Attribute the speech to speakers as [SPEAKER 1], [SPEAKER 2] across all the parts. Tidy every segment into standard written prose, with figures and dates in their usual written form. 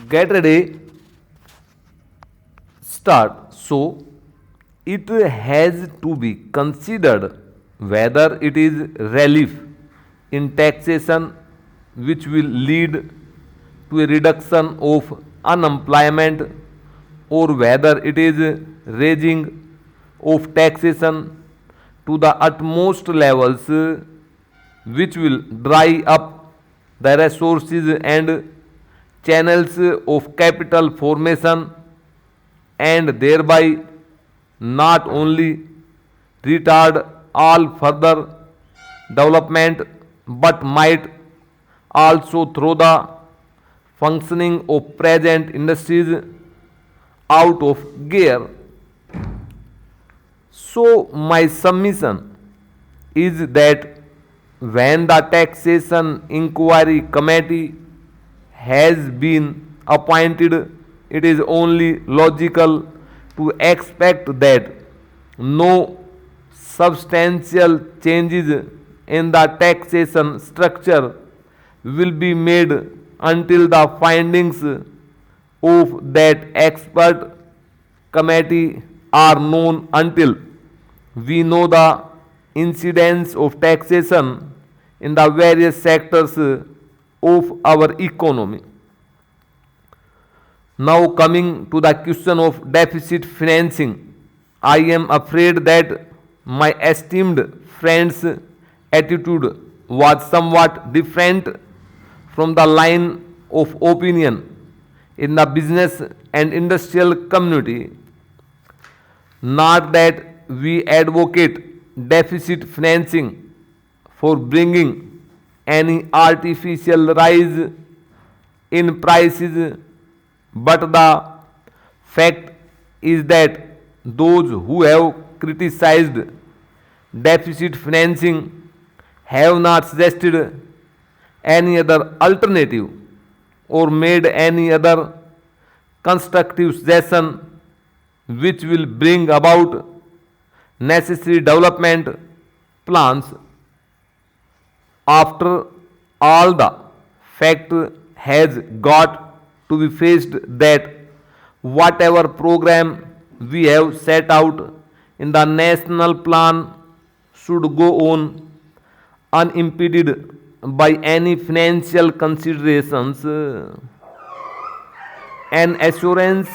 [SPEAKER 1] Get ready, start. So, it has to be considered whether it is relief in taxation which will lead to a reduction of unemployment or whether it is raising of taxation to the utmost levels which will dry up the resources and channels of capital formation and thereby not only retard all further development but might also throw the functioning of present industries out of gear. So, my submission is that when the taxation inquiry committee has been appointed, it is only logical to expect that no substantial changes in the taxation structure will be made until the findings of that expert committee are known, until we know the incidence of taxation in the various sectors of our economy. Now, coming to the question of deficit financing, I am afraid that my esteemed friend's attitude was somewhat different from the line of opinion in the business and industrial community. Not that we advocate deficit financing for bringing any artificial rise in prices, but the fact is that those who have criticized deficit financing have not suggested any other alternative or made any other constructive suggestion which will bring about necessary development plans. After all, the fact has got to be faced that whatever program we have set out in the national plan should go on unimpeded by any financial considerations. An assurance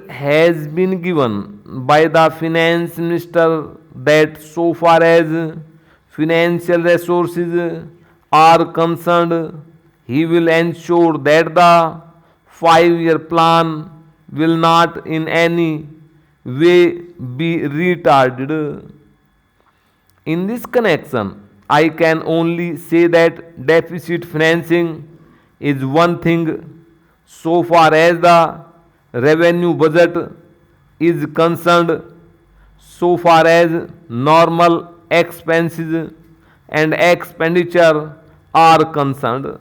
[SPEAKER 1] has been given by the finance minister that so far as financial resources are concerned, he will ensure that the 5-year plan will not in any way be retarded. In this connection, I can only say that deficit financing is one thing so far as the revenue budget is concerned, so far as normal expenses and expenditure are concerned.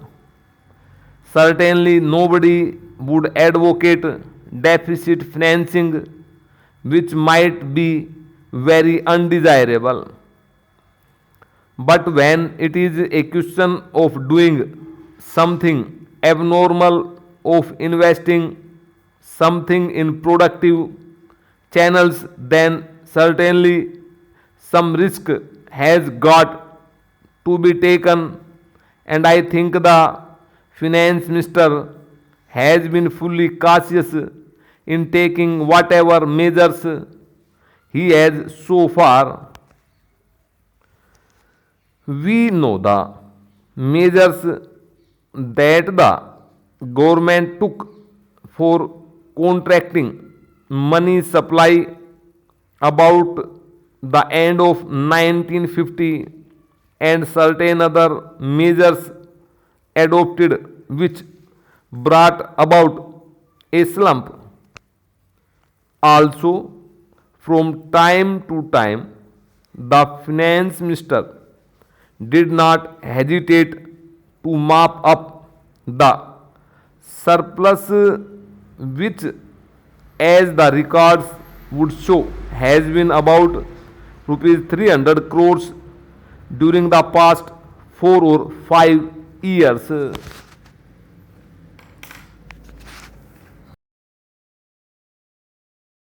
[SPEAKER 1] Certainly, nobody would advocate deficit financing which might be very undesirable. But when it is a question of doing something abnormal, of investing something in productive channels, then certainly some risk has got to be taken, and I think the finance minister has been fully cautious in taking whatever measures he has so far. We know the measures that the government took for contracting money supply about the end of 1950 and certain other measures adopted which brought about a slump. Also, from time to time, the finance minister did not hesitate to mop up the surplus which, as the records would show, has been about rupees 300 crores during the past 4 or 5 years.